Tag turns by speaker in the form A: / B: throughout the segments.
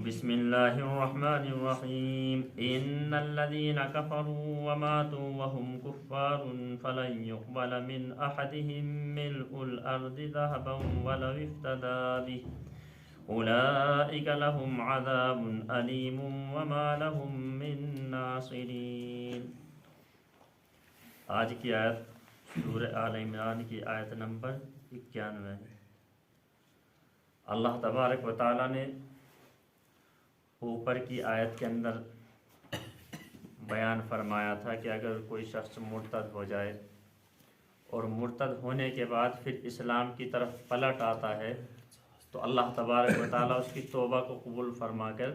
A: بسم اللہ الرحمن الرحیم ان الذین کفروا وماتوا وهم کفار فلن يقبل من احدهم ملء الارض ذهبا ولو افتدى به اولئک لهم عذاب علیم وما لهم من ناصرین۔ آج کی آیت سورہ آل عمران کی آیت نمبر 91 ہے۔ اللہ تبارک و تعالیٰ نے اوپر کی آیت کے اندر بیان فرمایا تھا کہ اگر کوئی شخص مرتد ہو جائے اور مرتد ہونے کے بعد پھر اسلام کی طرف پلٹ آتا ہے تو اللہ تبارک و تعالیٰ اس کی توبہ کو قبول فرما کر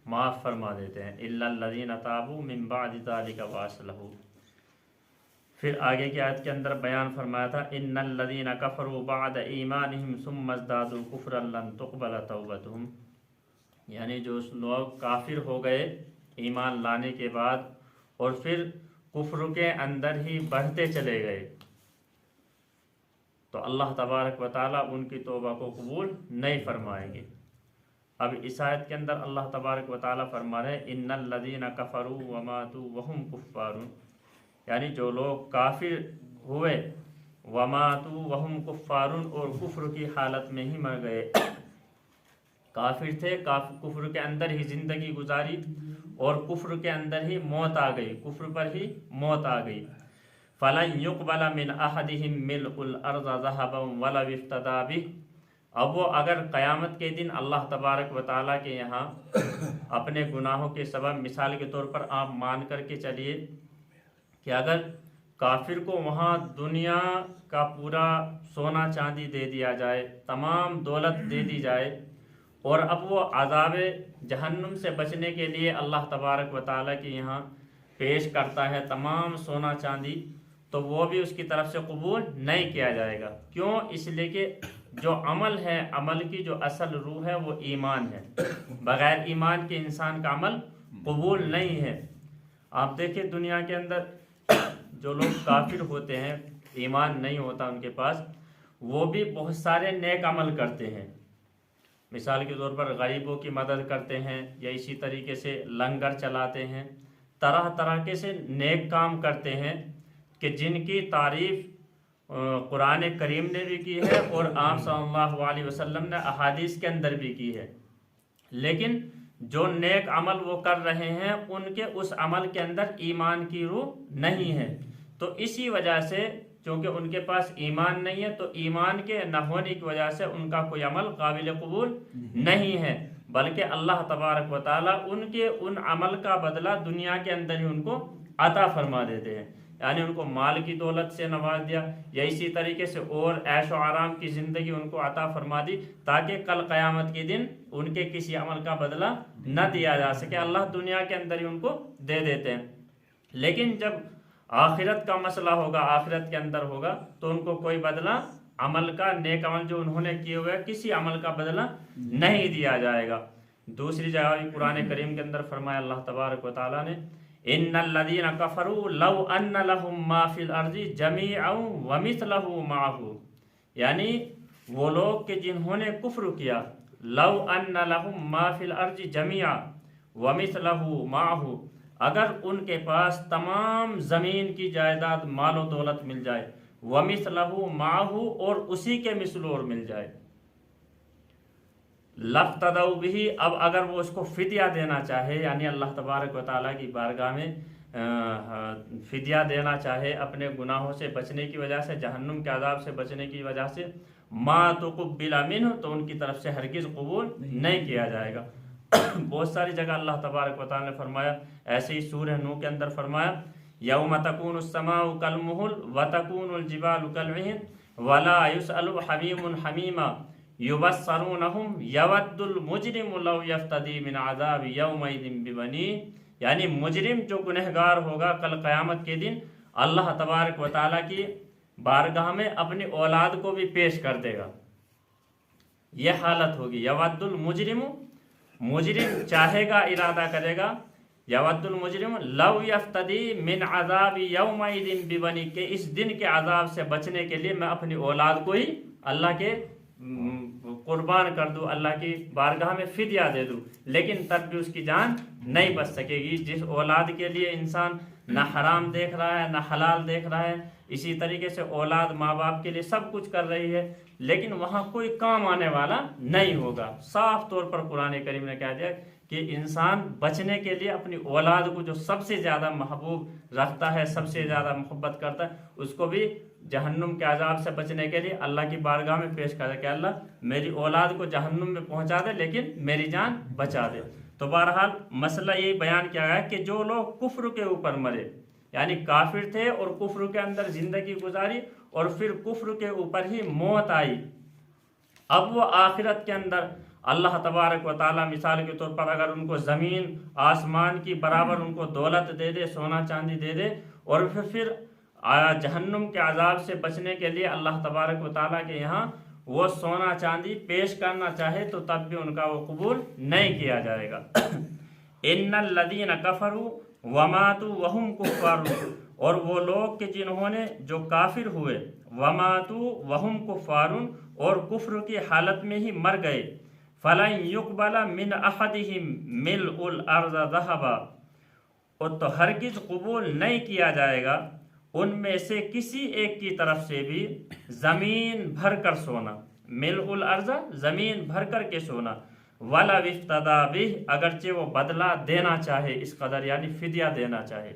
A: معاف فرما دیتے ہیں۔ الا الذین تابوا من بعد ذلک واصلحوا۔ پھر آگے کی آیت کے اندر بیان فرمایا تھا ان الذین کفروا بعد ایمانہم ثم ازدادوا کفرا لن تقبل توبتہم، یعنی جو لوگ کافر ہو گئے ایمان لانے کے بعد اور پھر کفر کے اندر ہی بڑھتے چلے گئے تو اللہ تبارک و تعالیٰ ان کی توبہ کو قبول نہیں فرمائیں گے۔ اب اس آیت کے اندر اللہ تبارک و تعالیٰ فرما رہے ہیں ان الذین کفروا وماتوا وهم کفار، یعنی جو لوگ کافر ہوئے وماتوا وهم کفار اور کفر کی حالت میں ہی مر گئے، کافر تھے، کفر کے اندر ہی زندگی گزاری اور کفر کے اندر ہی موت آ گئی، کفر پر ہی موت آ گئی۔ فَلَن يُقْبَلَ مِنْ أَحَدِهِمْ مِلْءُ الْأَرْضَ ذَهَبًا وَلَوِ افْتَدَىٰ بِهِ۔ اب وہ اگر قیامت کے دن اللہ تبارک و تعالیٰ کے یہاں اپنے گناہوں کے سبب مثال کے طور پر آپ مان کر کے چلیے کہ اگر کافر کو وہاں دنیا کا پورا سونا چاندی دے دیا جائے، تمام دولت دے دی جائے اور اب وہ عذاب جہنم سے بچنے کے لیے اللہ تبارک و تعالیٰ کے یہاں پیش کرتا ہے تمام سونا چاندی، تو وہ بھی اس کی طرف سے قبول نہیں کیا جائے گا۔ کیوں؟ اس لیے کہ جو عمل ہے، عمل کی جو اصل روح ہے وہ ایمان ہے، بغیر ایمان کے انسان کا عمل قبول نہیں ہے۔ آپ دیکھیں دنیا کے اندر جو لوگ کافر ہوتے ہیں، ایمان نہیں ہوتا ان کے پاس، وہ بھی بہت سارے نیک عمل کرتے ہیں، مثال کے طور پر غریبوں کی مدد کرتے ہیں یا اسی طریقے سے لنگر چلاتے ہیں، طرح طرح کے سے نیک کام کرتے ہیں کہ جن کی تعریف قرآن کریم نے بھی کی ہے اور آپ صلی اللہ علیہ وسلم نے احادیث کے اندر بھی کی ہے، لیکن جو نیک عمل وہ کر رہے ہیں ان کے اس عمل کے اندر ایمان کی روح نہیں ہے، تو اسی وجہ سے چونکہ ان کے پاس ایمان نہیں ہے تو ایمان کے نہ ہونے کی وجہ سے ان کا کوئی عمل قابل قبول نہیں ہے، بلکہ اللہ تبارک و تعالیٰ ان کے ان عمل کا بدلہ دنیا کے اندر ہی ان کو عطا فرما دیتے ہیں، یعنی ان کو مال کی دولت سے نواز دیا یا اسی طریقے سے اور عیش و آرام کی زندگی ان کو عطا فرما دی تاکہ کل قیامت کے دن ان کے کسی عمل کا بدلہ نہ دیا جا سکے، اللہ دنیا کے اندر ہی ان کو دے دیتے ہیں۔ لیکن جب آخرت کا مسئلہ ہوگا، آخرت کے اندر ہوگا تو ان کو کوئی بدلہ عمل کا، نیک عمل جو انہوں نے کیے ہوئے کسی عمل کا بدلہ نہیں دیا جائے گا۔ دوسری جگہ قرآن کریم کے اندر فرمایا اللہ تبارک و تعالیٰ نے ان الذین کفروا لو ان لهم ما فی الارض جمیعا ومثلہ معہ، یعنی وہ لوگ کہ جنہوں نے کفر کیا، لو ان لهم ما فی الارض جمیعا ومثلہ معہ، اگر ان کے پاس تمام زمین کی جائیداد مال و دولت مل جائے، وَمِثْلَهُ مَعَهُ اور اسی کے مثل اور مل جائے، لَفْتَدَوْا بِهِ، اب اگر وہ اس کو فدیہ دینا چاہے، یعنی اللہ تبارک و تعالیٰ کی بارگاہ میں فدیہ دینا چاہے اپنے گناہوں سے بچنے کی وجہ سے، جہنم کے عذاب سے بچنے کی وجہ سے، مَا تُقُبِّلَ مِنْهُ، تو ان کی طرف سے ہرگز قبول نہیں کیا جائے گا۔ بہت ساری جگہ اللہ تبارک و تعالیٰ نے فرمایا، ایسے ہی سورہ نوح کے اندر فرمایا یوم تکون السماء کالمہل وتکون الجبال کالعہن ولا یسأل حمیم حمیما یبصرونہم یود المجرم لو یفتدی من عذاب یومئذ ببنیہ، یعنی مجرم جو گنہگار ہوگا کل قیامت کے دن اللہ تبارک و تعالیٰ کی بارگاہ میں اپنی اولاد کو بھی پیش کر دے گا، یہ حالت ہوگی۔ یود المجرم، مجرم چاہے گا، ارادہ کرے گا، یود المجرم لو یفتدی من عذاب یومئذ ببنی، کہ اس دن کے عذاب سے بچنے کے لیے میں اپنی اولاد کو ہی اللہ کے قربان کر دوں، اللہ کی بارگاہ میں فدیہ دے دوں، لیکن تب بھی اس کی جان نہیں بچ سکے گی۔ جس اولاد کے لیے انسان نہ حرام دیکھ رہا ہے نہ حلال دیکھ رہا ہے، اسی طریقے سے اولاد ماں باپ کے لیے سب کچھ کر رہی ہے، لیکن وہاں کوئی کام آنے والا نہیں ہوگا۔ صاف طور پر قرآن کریم نے کہہ دیا کہ انسان بچنے کے لیے اپنی اولاد کو جو سب سے زیادہ محبوب رکھتا ہے، سب سے زیادہ محبت کرتا ہے، اس کو بھی جہنم کے عذاب سے بچنے کے لیے اللہ کی بارگاہ میں پیش کر دے کہ اللہ میری اولاد کو جہنم میں پہنچا دے لیکن میری جان بچا دے۔ تو بہرحال مسئلہ یہی بیان کیا گیا ہے کہ جو لوگ کفر کے اوپر مرے، یعنی کافر تھے اور کفر کے اندر زندگی گزاری اور پھر کفر کے اوپر ہی موت آئی، اب وہ آخرت کے اندر اللہ تبارک و تعالیٰ مثال کے طور پر اگر ان کو زمین آسمان کی برابر ان کو دولت دے دے، سونا چاندی دے دے، اور پھر جہنم کے عذاب سے بچنے کے لیے اللہ تبارک و تعالیٰ کے یہاں وہ سونا چاندی پیش کرنا چاہے تو تب بھی ان کا وہ قبول نہیں کیا جائے گا۔ ان الذین کفروا وماتوا وهم کفار، اور وہ لوگ کہ جنہوں نے جو کافر ہوئے، وماتوا وهم کفار، اور کفر کی حالت میں ہی مر گئے، فلن يقبل من احدهم ملء الارض ذهبا، اور تو ہرگز قبول نہیں کیا جائے گا ان میں سے کسی ایک کی طرف سے بھی زمین بھر کر سونا، ملء الارض زمین بھر کر کے سونا، ولا افتدی بہ، اگرچہ وہ بدلہ دینا چاہے اس قدر، یعنی فدیہ دینا چاہے۔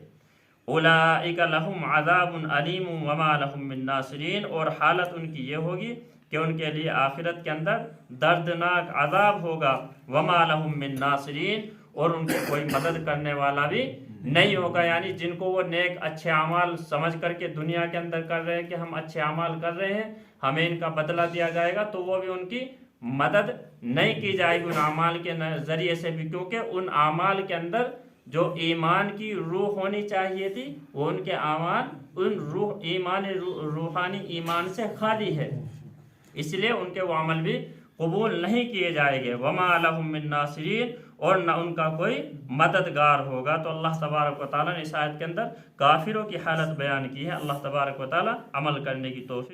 A: اولئک لہم عذاب علیم وما لہم من ناصرین، اور حالت ان کی یہ ہوگی کہ ان کے لیے آخرت کے اندر دردناک عذاب ہوگا، وما لہم من ناصرین، اور ان کو کوئی مدد کرنے والا بھی نہیں ہوگا۔ یعنی جن کو وہ نیک اچھے اعمال سمجھ کر کے دنیا کے اندر کر رہے ہیں کہ ہم اچھے اعمال کر رہے ہیں، ہمیں ان کا بدلہ دیا جائے گا، تو وہ بھی ان کی مدد نہیں کی جائے گی ان اعمال کے ذریعے سے بھی، کیونکہ ان اعمال کے اندر جو ایمان کی روح ہونی چاہیے تھی وہ ان کے اعمال ان روحانی ایمان سے خالی ہے، اس لیے ان کے وہ عمل بھی قبول نہیں کیے جائیں گے۔ وما لہم من ناصرین، اور نہ ان کا کوئی مددگار ہوگا۔ تو اللہ تبارک و تعالیٰ نے اس آیت کے اندر کافروں کی حالت بیان کی ہے۔ اللہ تبارک و تعالیٰ عمل کرنے کی توفیق